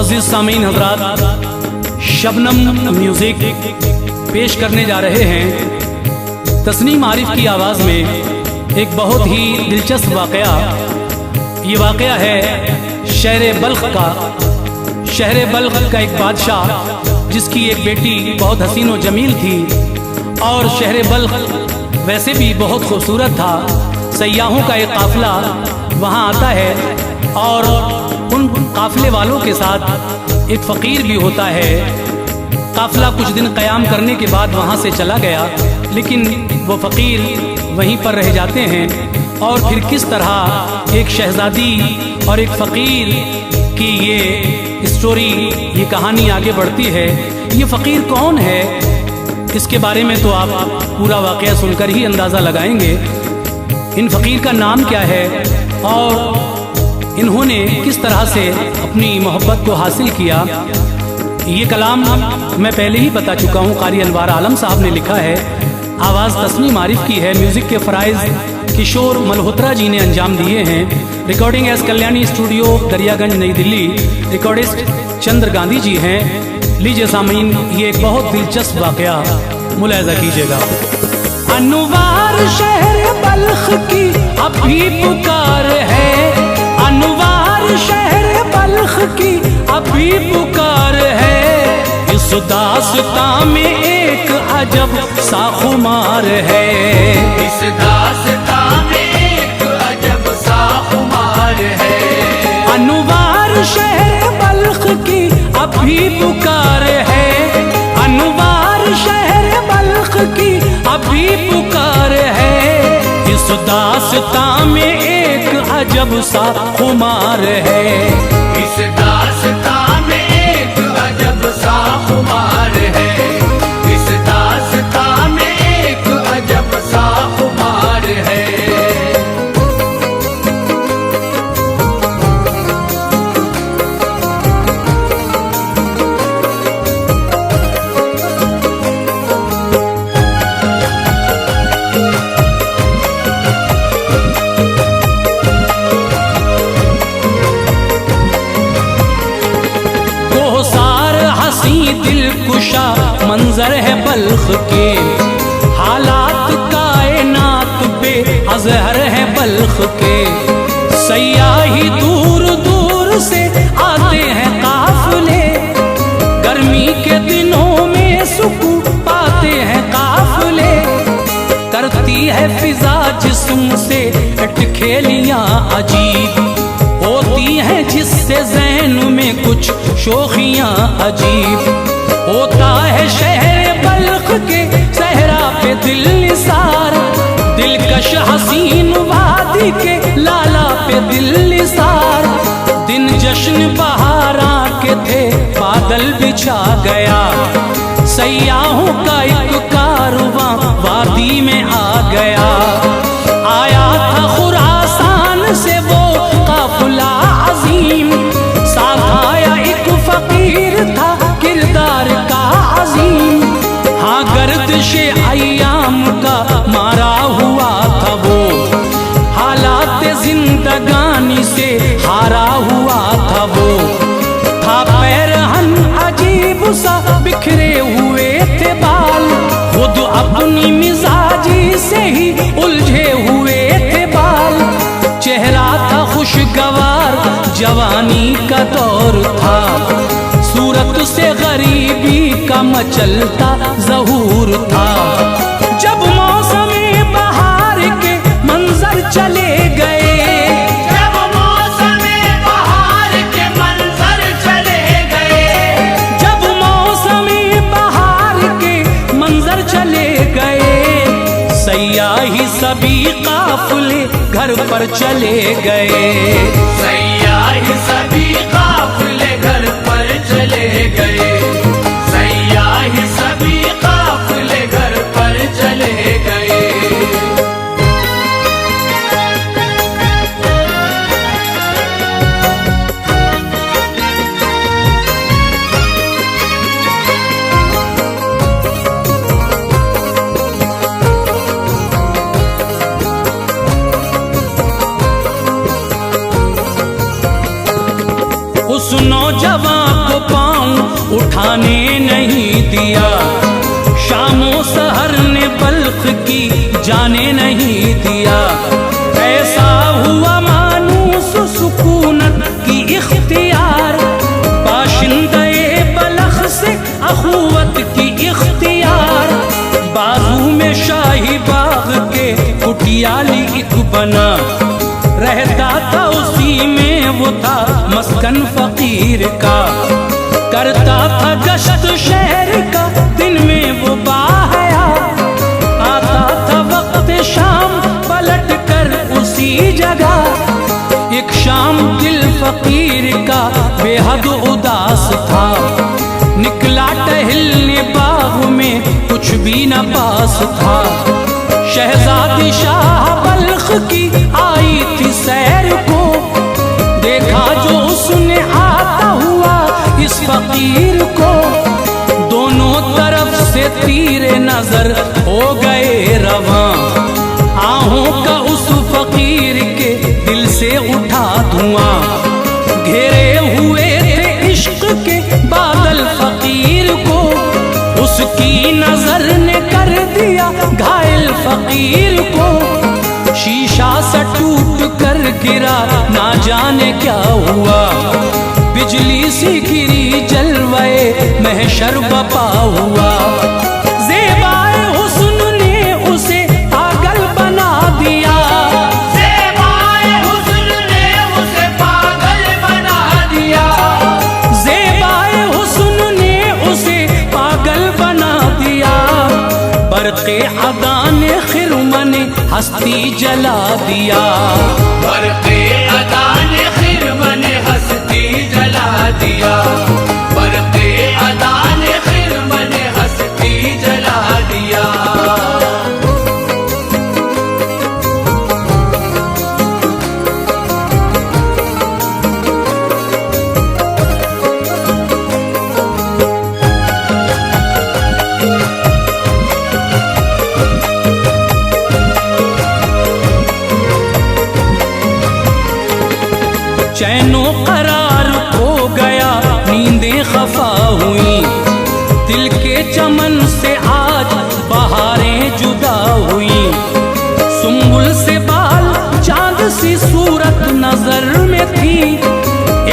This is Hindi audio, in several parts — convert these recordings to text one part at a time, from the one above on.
मुअज़्ज़िज़ सामीन हज़रात, शबनम म्यूज़िक पेश करने जा रहे हैं तस्नीम आरिफ की आवाज़ में एक बहुत ही दिलचस्प वाक़या। ये वाक़या है शहर बल्ख का। शहर बल्ख का एक बादशाह जिसकी एक बेटी बहुत हसीन व जमील थी, और शहर बल्ख वैसे भी बहुत खूबसूरत था। सयाहों का एक काफ़िला वहाँ आता है और उन काफ़िले वालों के साथ एक फ़कीर भी होता है। काफ़िला कुछ दिन क़याम करने के बाद वहाँ से चला गया, लेकिन वो फ़कीर वहीं पर रह जाते हैं। और फिर किस तरह एक शहज़ादी और एक फ़कीर की ये स्टोरी, ये कहानी आगे बढ़ती है। ये फ़कीर कौन है, इसके बारे में तो आप पूरा वाक़या सुनकर ही अंदाज़ा लगाएंगे। इन फ़कीर का नाम क्या है और इन्होंने किस तरह से अपनी मोहब्बत को हासिल किया, ये कलाम मैं पहले ही बता चुका हूँ। कारी अनवार आलम साहब ने लिखा है, आवाज़ तस्नीम आरिफ की है, म्यूज़िक के फ़राइज़ किशोर मल्होत्रा जी ने अंजाम दिए हैं। Recording S Kalyani studio Daryaganj नई दिल्ली। रिकॉर्डिस्ट चंद्र गांधी जी हैं। लीजिए सामीन, ये एक बहुत दिलचस्प वाक़या मुलाहिज़ा कीजिएगा। अनवार शहर बल्ख की अभी पुकार है, अनवार शहर बल्ख की अभी पुकार है। इस दास्तां में एक अजब सा खुमार है, इस दास्तां में एक अजब सा खुमार है। अनवार शहर बल्ख की अभी पुकार है, अनवार शहर बल्ख की अभी पुकार है। इस दास्तां में एक अजब सा खुमार है, इस दास्तां में एक अजब सा खुमार है। इस दास्तां में एक अजब सा खुमार है। दिलकुशा मंजर है बल्ख के, हालात कायनात पे अजहर है बल्ख के। सयाही दूर दूर से आते हैं काफिले, गर्मी के दिनों में सुकून पाते हैं काफिले। करती है फिजा जिस्म से अटखेलियां अजीब, होती हैं जिससे ज़हन में कुछ शोखियां अजीब। होता है शहर बल्ख के सहरा पे दिल निसार, दिलकश हसीन वादी के लाला पे दिल निसार। दिन जश्न बहारा के थे बादल बिछा गया, सयाहों का एक कारवां वादी में आ गया। आया था खुरासान से वो काफिला अजीम, साथ आया एक फकीर था किरदार का अजीम। हाँ, गर्दिशे अय्याम का मारा हुआ था वो, हालात जिंदगानी से हारा हुआ था वो। था पैरहन अजीब सा बिखरे हुए थे बाल, खुद अपनी मिजाजी से ही उलझे हुए थे बाल। चेहरा था खुशगवार, जवानी का दौर था, सूरत से गरीबी का मचलता ज़हूर था। जब मौसमे बहार के मंजर चले गए, जब मौसमे बहार के मंजर चले गए, जब मौसमे बहार के मंजर चले गए। सयाही सभी काफिले घर पर चले गए, सयाही सभी काफिले घर पर चले गए। सयाही सभी काफिले घर पर चले गए। उस नौजवान उठाने नहीं दिया। शामो सहर ने बल्ख की जाने नहीं दिया। ऐसा हुआ मानूस सुकूनत की इख्तियार, बाशिंदे बलख से अखुवत की इख्तियार। बाजू में शाही बाग के कुटियाली एक बना, रहता था उसी में वो था मस्कन फकीर का। करता था गश्त शहर का दिन में वो बाहया, आता था वक्त शाम पलट कर उसी जगह। एक शाम दिल फकीर का बेहद उदास था, निकला टहलने बाग में कुछ भी न पास था। शहजादी शाह बल्ख की आई थी सैर को, देखा जो उसने आता हुआ इस फकीर को। दोनों तरफ से तीरे नजर हो गए रवां, आहों का उस फकीर के दिल से उठा धुआं। घेरे हुए थे इश्क के बादल फकीर को, उसकी नजर ने कर दिया घायल फकीर को। शीशा सा टूट कर गिरा ना जाने क्या हुआ, बिजली सी गिरी जलवाए महशर बपा हुआ। ज़ेबाए हुस्न ने उसे पागल बना दिया, ज़ेबाए हुस्न ने उसे पागल बना दिया। ज़ेबाए हुस्न ने उसे पागल बना दिया। बरक़े अदा ने खिरमन हस्ती जला दिया, बरक़े अदा ने खिरमन हस्ती जला दिया। बरक़े अदा ने खिरमन हस्ती जला दिया। चैनो करार खो गया, नींदें खफा हुई। दिल के चमन से आज बहारें जुदा हुई। सुंबुल से बाल चांद सी सूरत नजर में थी,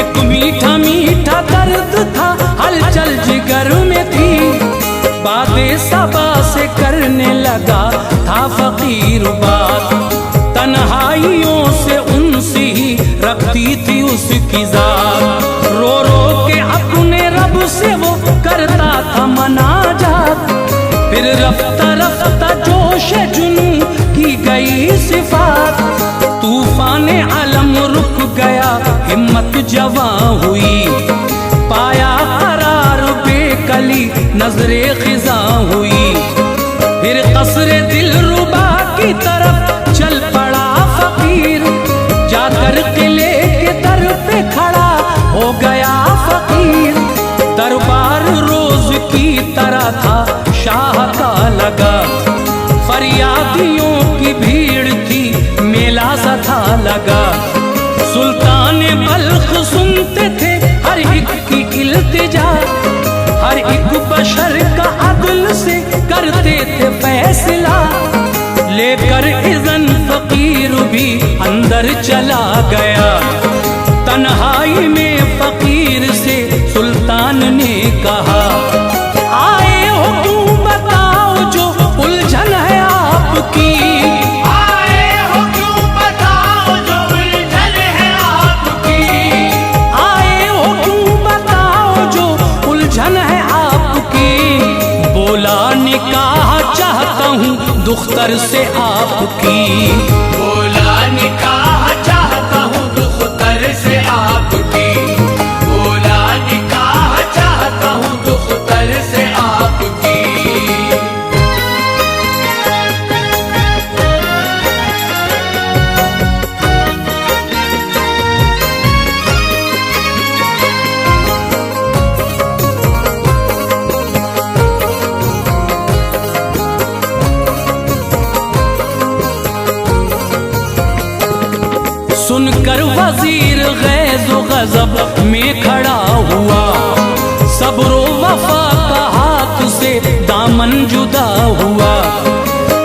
एक मीठा मीठा दर्द था हलचल जिगर में थी। बातें सबा से करने लगा था फकीर बात, तन्हाइयों से उनसे ही रखती थी उसकी जात। रो रो के अपने रब से वो करता था मनाजात, फिर रफ्ता रफ्ता जोश जुनू की गई सिफात। तूफान अलम रुक गया, हिम्मत जवां हुई। पाया करार बेकली नजरे खिजा हुई। फिर कसरे दिल रुबा की तरफ चल पड़ा फकीर, जाकर किले के दर पे खड़ा हो गया फकीर। दरबार रोज की तरह था शाह का लगा, फरियादियों की भीड़ थी मेला सा था लगा। सुल्तान बल्ख सुनते थे हर एक की इल्तिजा, हर एक बशर का अदल से करते थे फैसला। लेकर इज़न फकीर भी अंदर चला गया, तन्हाई में फकीर से सुल्तान ने कहा, आए हो क्यों बताओ जो उलझन है आपकी। आए हो क्यों बताओ जो उलझन है आपकी। आए हो क्यों बताओ जो उलझन है आपकी। बोला निकाह चाहता हूँ दुख्तर से आपकी। बोला निकाह चाहता हूँ दुख्तर से आपकी। बोला निकाह चाहता हूँ दुख्तर से आपकी। सुनकर वजीर गैज़ो गज़ब में खड़ा हुआ, सब्रो दामन जुदा हुआ।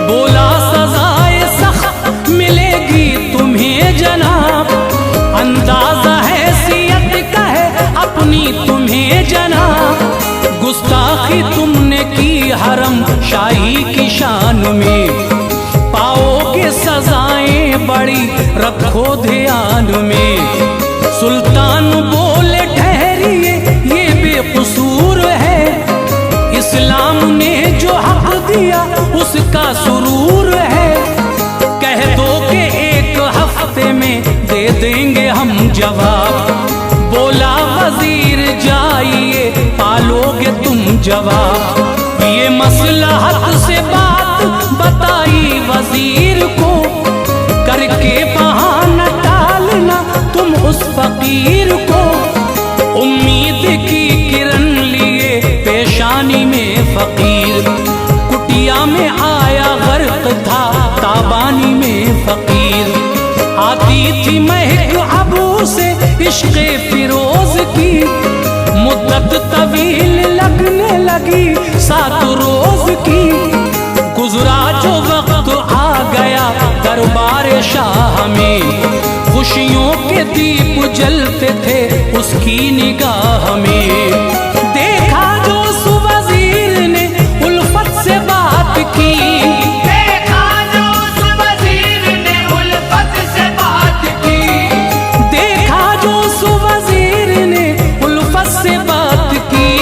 बोला सजाए सख्त मिलेगी तुम्हें जनाब, अंदाजा हैसियत का है अपनी तुम्हें जनाब। गुस्ताखी तुमने की हरम शाही की शान में, पाओगे सजाएं बड़ी रखो ध्यान में। सुल्तान बोले ठहरिए ये बेकसूर है, इस्लाम ने जो हक दिया उसका सुरूर है। कह दो कि एक हफ्ते में दे देंगे हम जवाब। बोला वजीर जाइए पालोगे तुम जवाब। ये मसलहत से बात बताई वजीर को, करके बहाना टालना तुम उस फकीर को। उम्मीद की किरण लिए पेशानी में फकीर, कुटिया में आया गर्क था ताबानी में फकीर। आती थी महक अबू से इश्क़े फिरोज की, मुद्दत तवील लगने लगी 7 रोज की। गुजरा जो वक्त आ गया दरबार शाह में, खुशियों के दीप जलते थे उसकी निगाह में। देखा जो उस वजीर ने उल्फत से बात की, देखा जो उस वजीर ने उल्फत से बात की, देखा जो उस वजीर ने उल्फत से बात की।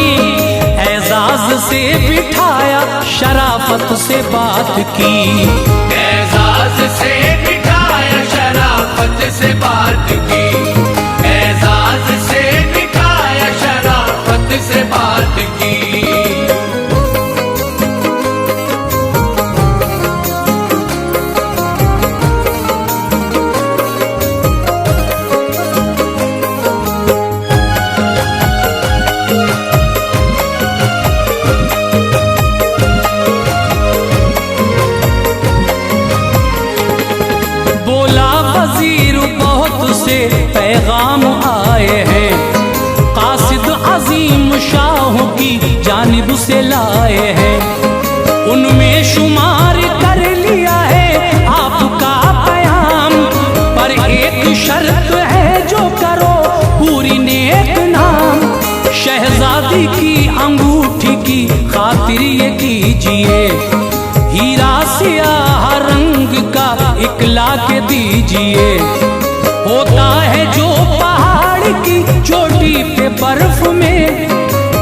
एजाज से बिठाया शराफत से बात की, एजाज से बिठाया शराफत से बात की, एजाज से बिठाया शराफत से बात की। पैगाम आए हैं कासिद अजीम शाहों की जानिब से लाए हैं। उनमें शुमार कर लिया है आपका बयान, पर एक शर्त है जो करो पूरी नेक नाम। शहजादी की अंगूठी की खातिर ये कीजिए, हीरा सियाह रंग का इकला के दीजिए। होता है जो पहाड़ की चोटी पे बर्फ में,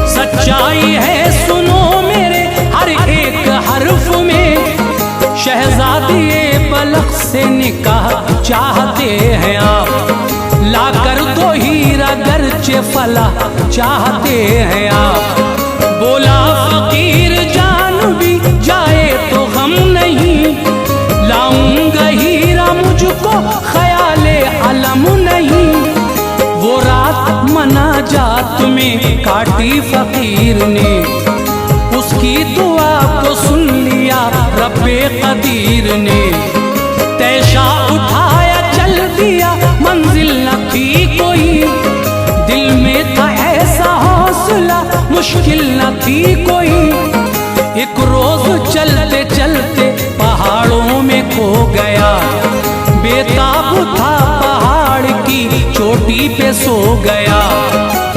सच्चाई है सुनो मेरे हर एक हर्फ में। शहजादी पलक से निकाह चाहते हैं आप, लाकर दो हीरा गर्चे फला चाहते हैं आप। बोला फकीर जान भी जाए तो गम नहीं, लाऊंगा हीरा मुझको ख्याले अलम नहीं। वो रात मनाजात में काटी फकीर ने, उसकी दुआ को सुन लिया रब्बे कदीर ने। तैशा उठाया चल दिया मंजिल न थी कोई, दिल में था ऐसा हौसला मुश्किल न थी कोई। एक रोज चलते चलते पहाड़ों में खो गया, बेताब था पहाड़ की चोटी पे सो गया।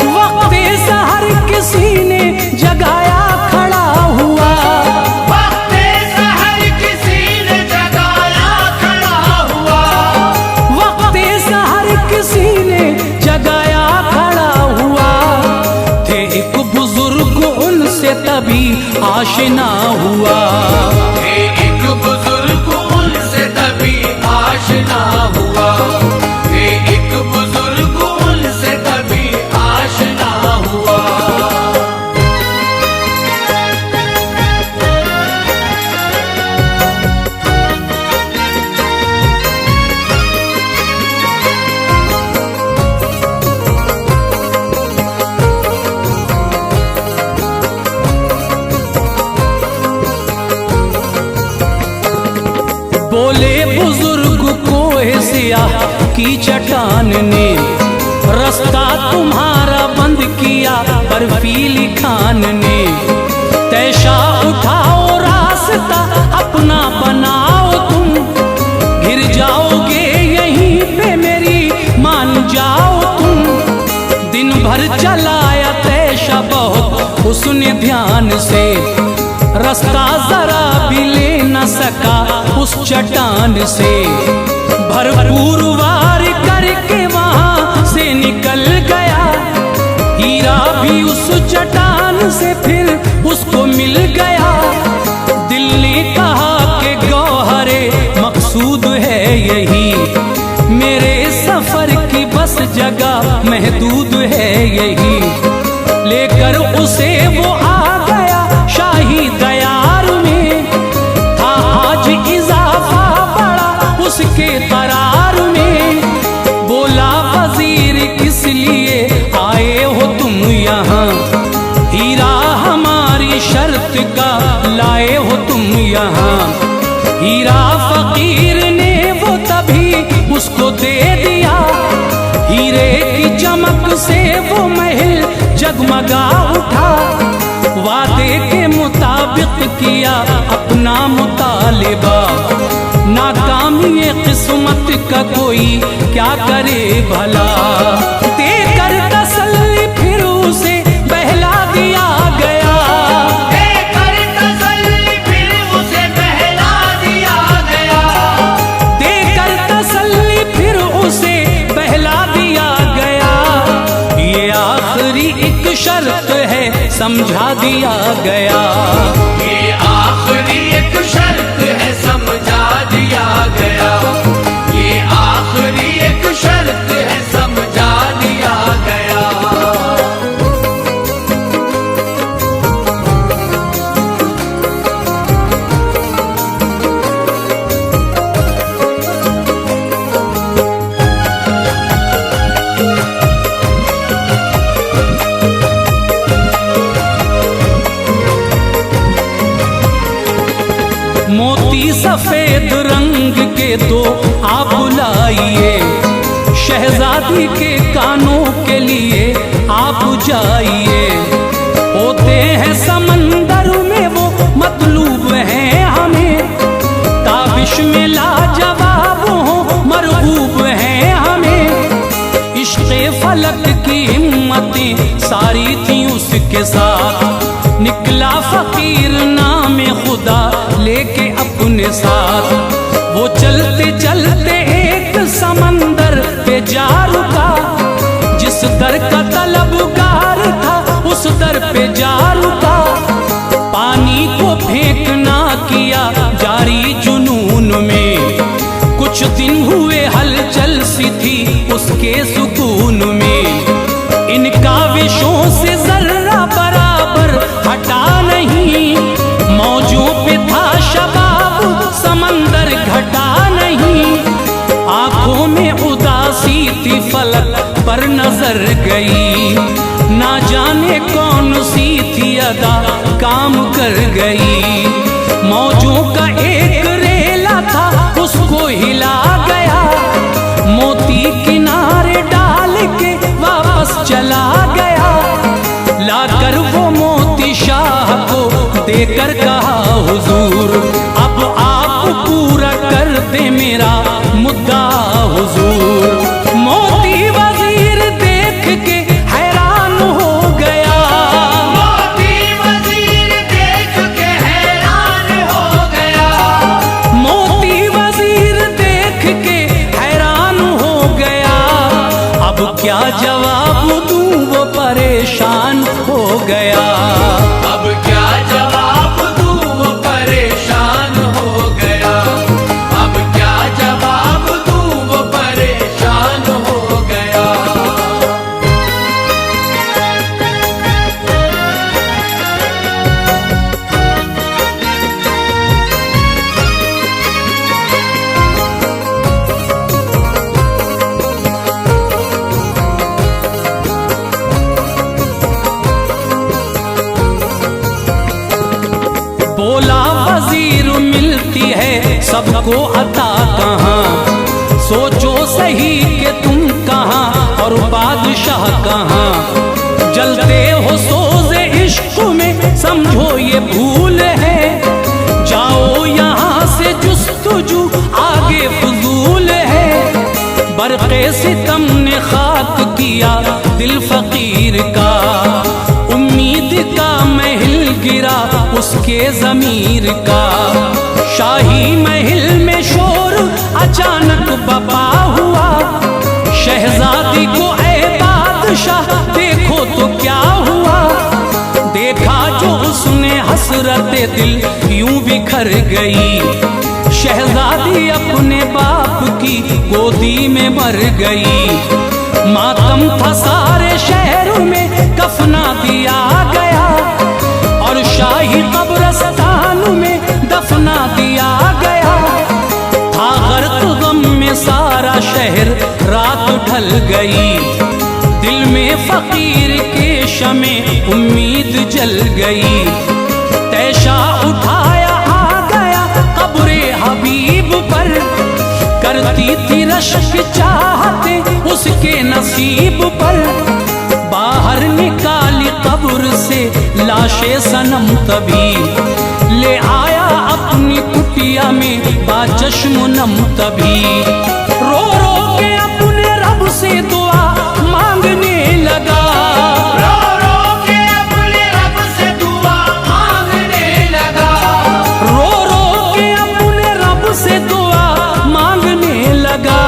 वक्ते सहर किसी ने जगाया खड़ा हुआ, वक्ते सहर किसी ने जगाया खड़ा हुआ, वक्ते सहर किसी ने जगाया खड़ा हुआ। थे एक बुजुर्ग उनसे तभी आशना हुआ, एक बुजुर्ग उनसे तभी आशना हुआ, एक बुजुर्ग उनसे तभी आशना हुआ। बोले बुजुर्ग कोहे सियाह की चट्टान ने, रास्ता तुम्हारा बंद किया बर्फीली खान ने। तैशा उठा रास्ता जरा भी ले न सका उस चट्टान से, भरपूर वार करके वहां से निकल गया। हीरा भी उस चट्टान से फिर उसको मिल गया। दिल ने कहा कि गौहरे मकसूद है यही, मेरे सफर की बस जगह महदूद है यही। लेकर उसे वो आ गया शाही दयार में, था आज इजाफा बड़ा उसके करार में। बोला वजीर किस लिए आए हो तुम यहाँ, हीरा हमारी शर्त का लाए हो तुम यहाँ। हीरा फकीर ने वो तभी उसको दे दिया, हीरे की चमक से वो महल जगमगा उठा। वादे के मुताबिक किया अपना मुतालिबा, नाकामी किस्मत का कोई क्या करे भला। देकर तसल्ली फिर उसे बहला दिया गया, देकर तसल्ली फिर उसे बहला दिया गया, देकर तसल्ली फिर उसे बहला दिया गया। ये आखिरी एक शर्त है समझा दिया गया, ये आखिरी एक शर्त है समझा दिया गया, ये आखिरी एक शर्त है समझा दिया गया। मोती सफेद रंग के दो आप लाइए, शहजादी के कानों के लिए आप जाइए। होते हैं समंदर में वो मतलूब हैं हमें, ताबिश में लाजवाब हो मरगूब हैं हमें। इश्क़े फलक की हिम्मतें सारी थी उसके साथ, निकला फकीर नामे खुदा लेके अपने साथ। वो चलते चलते एक समंदर पे जा रुका, जिस दर का तलबगार था उस दर पे जा रुका। पानी को फेंकना किया जारी जुनून में, कुछ दिन हुए हलचल सी थी उसके सुकून में। इन काविशों से जर्रा बराबर हटा नहीं, मौजों पे था शबाब समंदर घटा नहीं। आंखों में उदासी थी फलक पर नजर गई, ना जाने कौन सी थी अदा काम कर गई। मौजों का एक रेला था उसको हिला गया, मोती किनारे डाल के वापस चला गया। लाकर वो मोती शाह को देकर कहा हुजूर, अब आप पूरा कर दे मेरा मुद्दा हुजूर। मोती वजीर देख के हैरान हो गया, मोती वजीर देख के हैरान हो गया, मोती वजीर देख के हैरान हो गया। अब क्या जवाब दूं वो परेशान हो गया, अब क्या जवाब दूं वो परेशान हो गया, अब क्या जवाब दूं वो परेशान हो गया। बोला वजीर मिलती है सबको अता कहाँ, सोचो सही कि तुम कहाँ और बादशाह कहाँ। जलते हो सोज़े इश्क में समझो ये भूल है, जाओ यहाँ से जुस्तजू आगे फजूल है। बरक़े सितम ने खाक किया दिल फकीर का, उम्मीद का महल गिरा उसके ज़मीर का। शाही महल में शोर अचानक बपा हुआ, शहजादी को ऐ बादशाह देखो तो क्या हुआ। देखा जो उसने हसरत दिल यूं बिखर गई, शहजादी अपने बाप की गोदी में मर गई। मातम था सारे शहर में कफना दिया गया, और शाही कब्रिस्तान में दफना दिया गया। था गर्क गम में सारा शहर, रात ढल गई। दिल में फकीर के शमे उम्मीद जल गई। तैशा उठाया आ गया कब्रे हबीब पर, करती थी रश्क चाहते उसके नसीब पर। बाहर निकाली कब्र से लाशे सनम, तभी ले आया अपनी कुटिया में बाचश्म नम। तभी रो रो के अपने रब से दुआ मांगने लगा, रो रो के अपने रब से दुआ मांगने लगा, रो रो के अपने रब से दुआ मांगने लगा।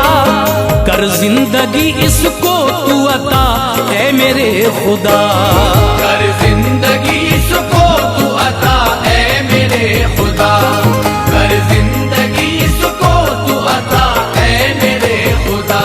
कर जिंदगी इसको तू अता ऐ मेरे खुदा, कर जिंदगी इसको तू अता ऐ मेरे खुदा, कर जिंदगी इसको तू अता ऐ मेरे खुदा।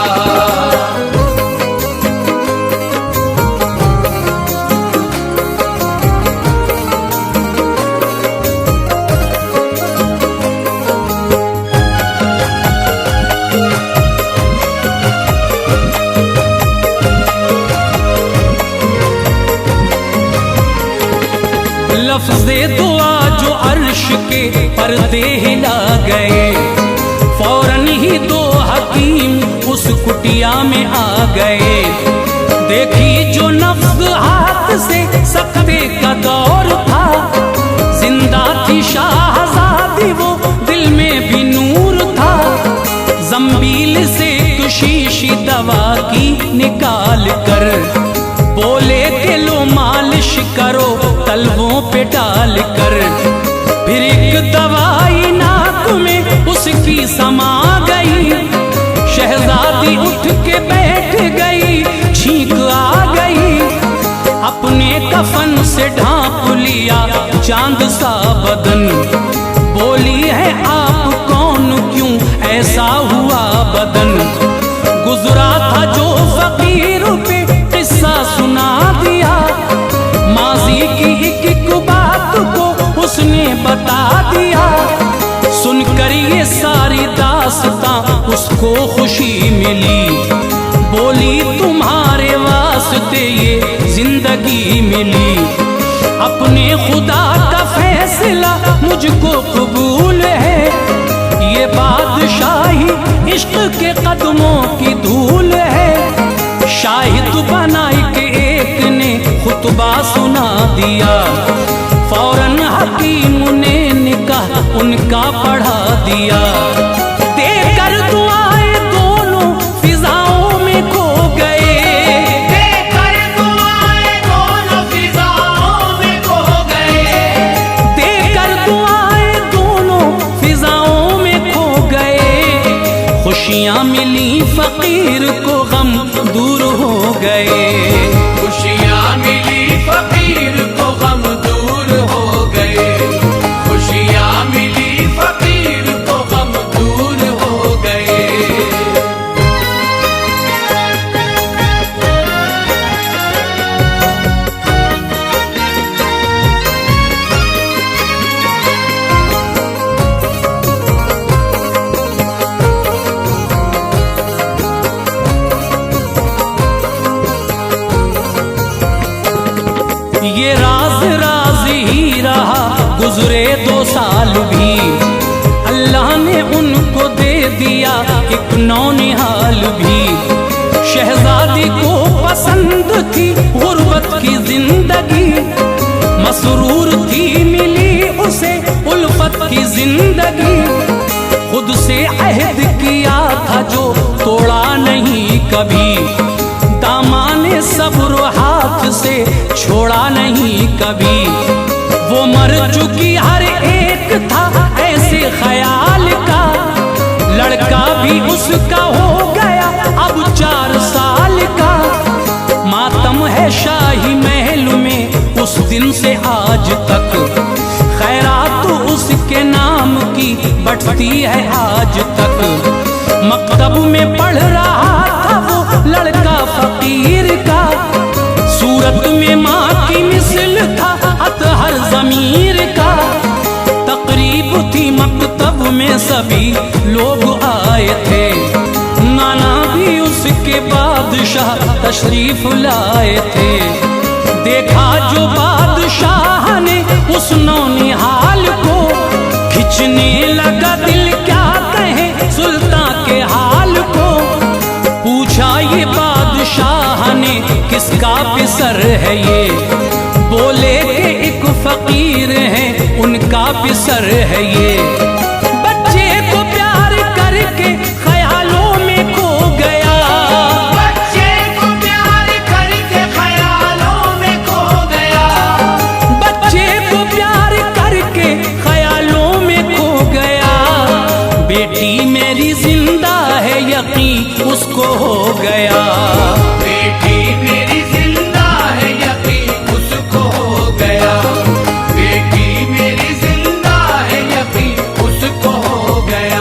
लफ्ज़े दुआ जो अर्श के पर्दे हिला गए, फौरन ही दो हकीम उस कुटिया में आ गए। देखी जो नफ्स हाथ से सकते का दौर था, जिंदा थी शाहज़ादी वो दिल में भी नूर था। जंबील से एक शीशी दवा की निकाल कर बोले के लो मालिश करो तलवों पे डाल कर। फिर एक दवाई नाक में उसकी समा गई, शहजादी उठ के बैठ गई, छींक आ गई। अपने कफन से ढांप लिया चांद सा बदन, बोली है आप कौन क्यों ऐसा हुआ बदन। गुजरा था जो फकीर पे किस्सा सुना दिया, माजी की एक एक बात को उसने बता दिया। सुनकर ये सारी दास्तां उसको खुशी मिली, बोली तुम्हारे वास्ते ये जिंदगी मिली। अपने खुदा का फैसला मुझको कबूल है, ये बादशाही इश्क के कदमों की धूल है। शाहिद बनाई के एक ने खुतबा सुना दिया, फौरन हकीम ने निकाह उनका पढ़ा दिया। देकर दुआएं दोनों फिजाओं में खो गए, देकर दुआएं दोनों फिजाओं में खो गए, देकर दुआएं दोनों फिजाओं में खो गए। खुशियाँ मिली फकीर को गम दूर हो गए, खुशियाँ मिली फकीर को गम दूर हो गए, खुशियाँ मिली फकीर को गम दूर हो गए। ये राज राज ही रहा गुजरे 2 साल भी, अल्लाह ने उनको दे दिया एक नौनिहाल भी। शहजादी को पसंद थी गुर्बत की जिंदगी, मसरूर थी मिली उसे उल्फत की जिंदगी। खुद से अहद किया था जो तोड़ा नहीं कभी, दामाने सब्र हाथ से छोड़ा नहीं कभी। वो मर चुकी हर एक था ऐसे ख्याल का, लड़का भी उसका हो गया अब 4 साल का। मातम है शाही महल में उस दिन से आज तक, खैरात उसके नाम की बढ़ती है आज तक। मकतब में पढ़ रहा था वो लड़का फकीर का, सूरत में माँ की मिसल था अतहर ज़मीर का। तकरीब थी मकतब में सभी लोग आए थे, नाना भी उसके बादशाह तशरीफ लाए थे। देखा जो बादशाह ने उस नौनिहाल को, खिंचने लगा दिल क्या कहे सुल्तान के हाल को। पूछा ये बादशाह ने किसका पिसर है ये, बोले कि एक फकीर है उनका पिसर है ये। बच्चे को प्यार करके ख्यालों में खो गया, बच्चे को प्यार करके ख्यालों में खो गया, बच्चे को प्यार करके ख्यालों में खो गया। बेटी मेरी जिंदा है यकीन उसको हो गया, बेटी मेरी जिंदा है यकीन उसको हो गया, बेटी मेरी जिंदा है यकीन उसको हो गया।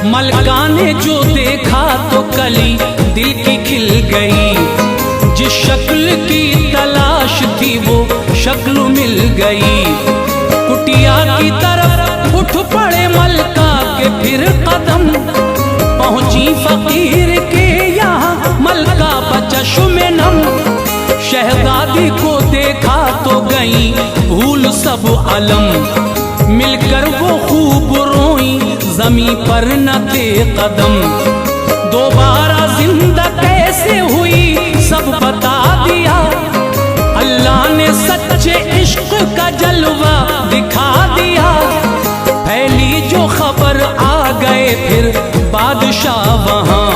मलका ने जो देखा तो कली दिल की खिल गई, जिस शक्ल की तलाश थी वो शक्ल मिल गई। कुटिया की तरफ उठ पड़े मलका के फिर कदम, पहुंची फकीर के यहाँ मलका बचश्मे नम। शहजादी को देखा तो गई भूल सब अलम, मिलकर वो खूब रोई जमी पर न थे कदम। दोबारा जिंदा कैसे हुई सब बता दिया, अल्लाह ने सच्चे इश्क का जलवा दिखा दिया। फैली जो खबर आ गए फिर बादशाह वहाँ,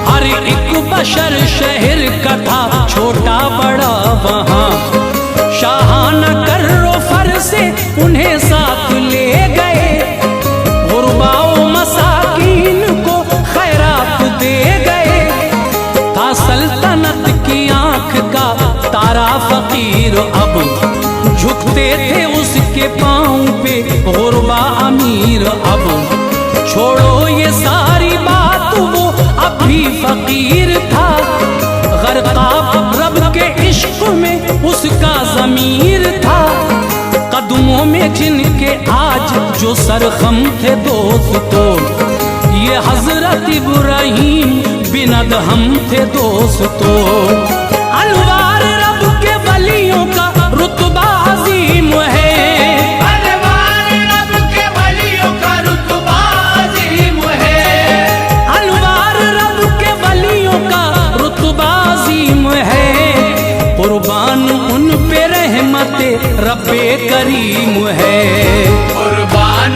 हर एक बशर शहर का था छोटा बड़ा वहाँ। शाहाना कर्रो फर से उन्हें साथ ले गए, गुरबाओ मसाकीन को खैरात दे गए। था सल्तनत की आंख का तारा फकीर अब, झुकते थे उसके पांव पे गुरबा अमीर अब। छोड़ो ये सारी बात वो अब भी फकीर था, गरकाब रब के इश्क में उसका ज़मीर था। कदमों में जिनके आज जो सरखम थे दोस्तों, ये हजरत इब्राहीम बिन अदहम थे दोस्तों। अनवार रब के वलियों का रुतबा अजीम है, अनवार रब के वलियों का रुतबा अजीम है, अनवार रब के वलियों का रुतबा अजीम है। कुर्बान उन पे रहमते रब्बे करीम है, कुर्बान